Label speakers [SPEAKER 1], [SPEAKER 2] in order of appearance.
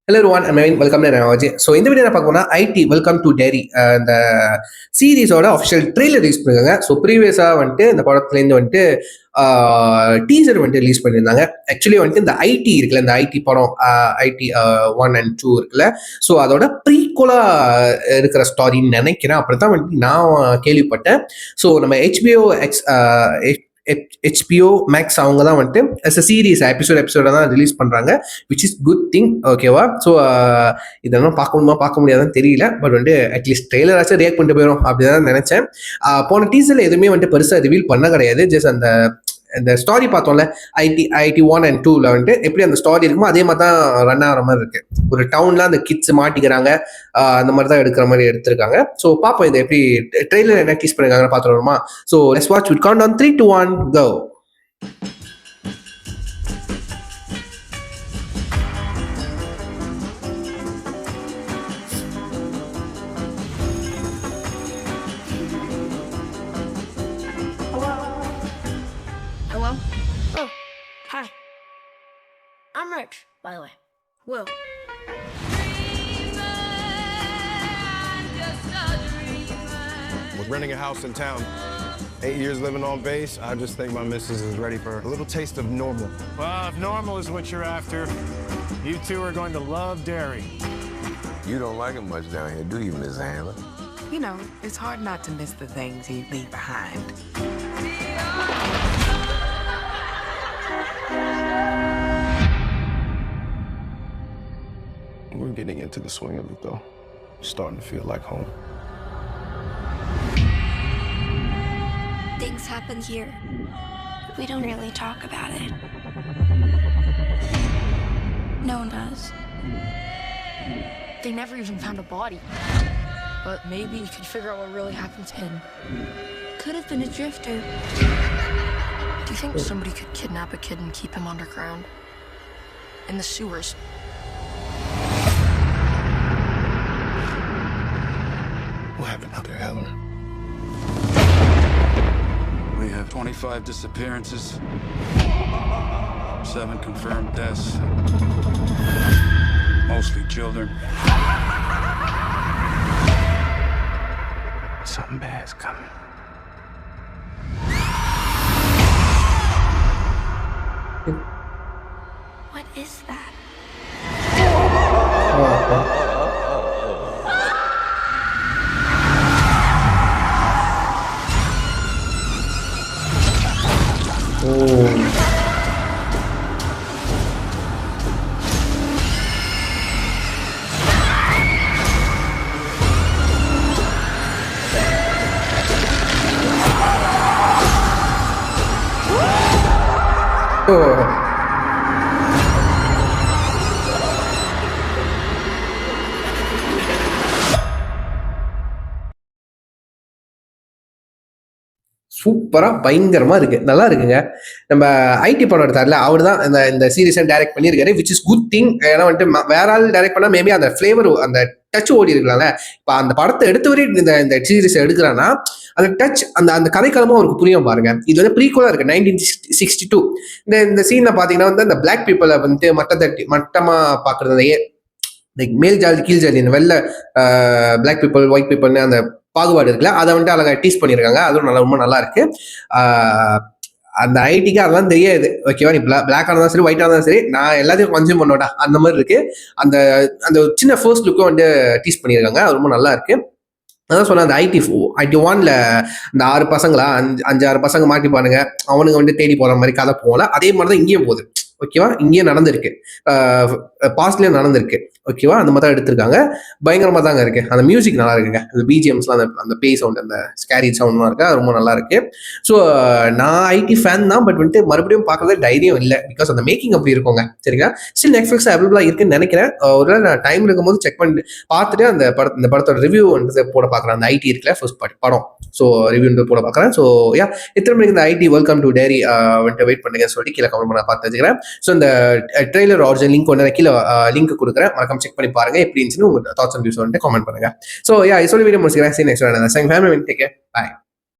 [SPEAKER 1] Hello one main welcome Raji. So இந்த video என்ன பார்க்க போனால் ஐடி வெல்கம் டு டேரி இந்த சீரீஸோட அஃபிஷியல் ட்ரெய்லர் ரிலீஸ் பண்ணிருக்காங்க. ஸோ ப்ரீவியஸாக வந்துட்டு இந்த படத்துலேருந்து வந்துட்டு டீசர் வந்துட்டு ரிலீஸ் பண்ணியிருந்தாங்க. ஆக்சுவலி வந்துட்டு இந்த ஐடி இருக்குல்ல, இந்த ஐடி படம் ஐடி 1 and 2 இருக்குல்ல, ஸோ அதோட ப்ரீக்குவலா இருக்கிற ஸ்டாரின்னு நினைக்கிறேன். அப்படித்தான் வந்துட்டு நான் கேள்விப்பட்டேன். ஸோ நம்ம ஹெச்பிஓ மேக்ஸ் அவங்க தான் வந்துட்டு சீரீஸ் எபிசோட தான் ரிலீஸ் பண்றாங்க, விச் இஸ் குட் திங். ஓகேவா? ஸோ இதெல்லாம் பார்க்க முடியாதுன்னு தெரியல. பட் வந்துட்டு அட்லீஸ்ட் ட்ரெய்லர் ஆச்சும் ரியாக்ட் பண்ணிட்டு போயிடும் அப்படிதான் நினைச்சேன். போன டீசர்ல எதுவுமே வந்துட்டு பெருசா ரிவீல் பண்ண கிடையாது. ஜஸ்ட் அந்த ஸ்டாரி பார்த்தோம்ல, ஐடி 1 and 2ல வந்துட்டு எப்படி அந்த ஸ்டாரி இருக்குமோ அதே மாதிரி தான் ரன் ஆகிற மாதிரி இருக்கு. ஒரு டவுன்ல அந்த கிட்ஸ் மாட்டிக்கிறாங்க, அந்த மாதிரி தான் எடுக்கிற மாதிரி எடுத்திருக்காங்க. ஸோ பார்ப்போம் இது எப்படி ட்ரெய்லர் என்ன டீஸ் பண்ணிருக்காங்கன்னு பார்த்துருவோமா. So let's watch with count on 3, 2, 1 go.
[SPEAKER 2] Hello? Oh, hi. I'm Rich, by the way. Will.
[SPEAKER 3] Was renting a house in town. 8 years living on base, I just think my missus is ready for a little taste of normal.
[SPEAKER 4] Well, if normal is what you're after, you two are going to love dairy.
[SPEAKER 5] You don't like it much down here, do you, Miss Handler?
[SPEAKER 6] You know, it's hard not to miss the things you leave behind.
[SPEAKER 3] We're getting into the swing of it, though. Starting to feel like home.
[SPEAKER 7] Things happen here. We don't really talk about it. No one does.
[SPEAKER 2] They never even found a body. But maybe we could figure out what really happened to him.
[SPEAKER 7] Could have been a drifter.
[SPEAKER 2] Do you think somebody could kidnap a kid and keep him underground? In the sewers?
[SPEAKER 3] What happened out there, Helen?
[SPEAKER 8] We have 25 disappearances, 7 confirmed deaths, mostly children.
[SPEAKER 3] Something bad's coming.
[SPEAKER 7] What is that?
[SPEAKER 1] சூப்பரா பயங்கரமா இருக்கு, நல்லா இருக்குங்க. நம்ம ID படம் எடுத்தார்ல, அவர் தான் இந்த சீரீஸை டைரக்ட் பண்ணியிருக்காரு, விச் இஸ் குட் திங். ஏன்னா வந்துட்டு வேற ஆள் டைரக்ட் பண்ணா மேபி அந்த ஃபிளேவர், அந்த டச் ஓடி இருக்கலாம்ல. இப்போ அந்த படத்தை எடுத்தவரை இந்த சீரீஸ் எடுக்கிறான்னா அந்த டச், அந்த கதைக்களமும் அவருக்கு புரியும் பாருங்க. இது வந்து ப்ரீக்குவலா இருக்கு. 1962 இந்த சீன்ல பாத்தீங்கன்னா வந்து அந்த பிளாக் பீப்புளை வந்து மட்டமா பாக்குறது, லைக் மேல் ஜாதி கீழ் ஜாதி, இந்த வெள்ள பிளாக் பீப்புள் ஒயிட் பீப்புள்னு அந்த பாகுபாடு இருக்குல்ல, அதை வந்துட்டு அழகா டீஸ் பண்ணியிருக்காங்க. அதுவும் ரொம்ப நல்லா இருக்கு. அந்த ஐடிக்கு அதெல்லாம் தெரியாது. ஓகேவா? நீ பிளாக் ஆனதான் சரி, ஒயிட் ஆனதான் சரி, நான் எல்லாத்தையும் கன்சியூம் பண்ணோட அந்த மாதிரி இருக்கு. அந்த அந்த சின்ன ஃபர்ஸ்ட் லுக்கும் வந்து டீஸ் பண்ணியிருக்காங்க. அது ரொம்ப நல்லா இருக்கு. அதான் சொன்னேன், அந்த ஐடி 1ல இந்த 6 பசங்களா 5-6 பசங்க மாட்டிப்பானுங்க, அவனுங்க வந்து தேடி போற மாதிரி கதை போகல. அதே மாதிரி தான் இங்கேயும் போகுது. ஓகேவா? இங்கேயும் நடந்திருக்கு, பாஸ்ட்லயும் நடந்திருக்கு. ஓகேவா? அந்த மாதிரி தான் எடுத்திருக்காங்க. பயங்கரமா தாங்க இருக்கு. அந்த மியூசிக் நல்லா இருக்குங்க. அந்த பிஜிஎம்ஸ்லாம், அந்த பே சவுண்ட், அந்த ஸ்கேரி சவுண்ட்லாம் இருக்கா, ரொம்ப நல்லா இருக்கு. ஸோ நான் ஐடி ஃபேன் தான், பட் வந்துட்டு மறுபடியும் பார்க்கறது தைரியம் இல்லை. பிகாஸ் அந்த மேக்கிங் அப்படி இருக்குங்க. சரிங்களா? ஸ்டில் நெட்ஃபிளிக்ஸ் அவைலபிளா இருக்குன்னு நினைக்கிறேன். ஒரு நான் டைம் இருக்கும்போது செக் பண்ணி பார்த்துட்டு இந்த படத்தோட ரிவ்யூ வந்து போட பார்க்குறேன். அந்த ஐடி இருக்குல்ல, ஃபர்ஸ்ட் படம். ஸோ ரிவ்யூ போட பார்க்குறேன். ஸோ எத்தனை மணிக்கு இந்த ஐடி வெல்கம் டு டேரி வந்துட்டு வெயிட் பண்ணுங்க சொல்லிட்டு கீழே கமெண்ட் பண்ண பார்த்து வச்சுக்கிறேன். ஸோ இந்த ட்ரெய்லர் ஆரிஜினல் லிங்க் ஒன்று கீழே லிங்க் கொடுக்குறேன், மறக்காம செக் பண்ணி பாருங்க. எப்படி இருந்துச்சுன்னு உங்க தாட்ஸ் அண்ட் வியூஸ் வந்துட்டு கமெண்ட் பண்ணுங்க. ஸோ சொல்லி வீடியோ முடிச்சுக்கிறேன். சரி, next family take care, by.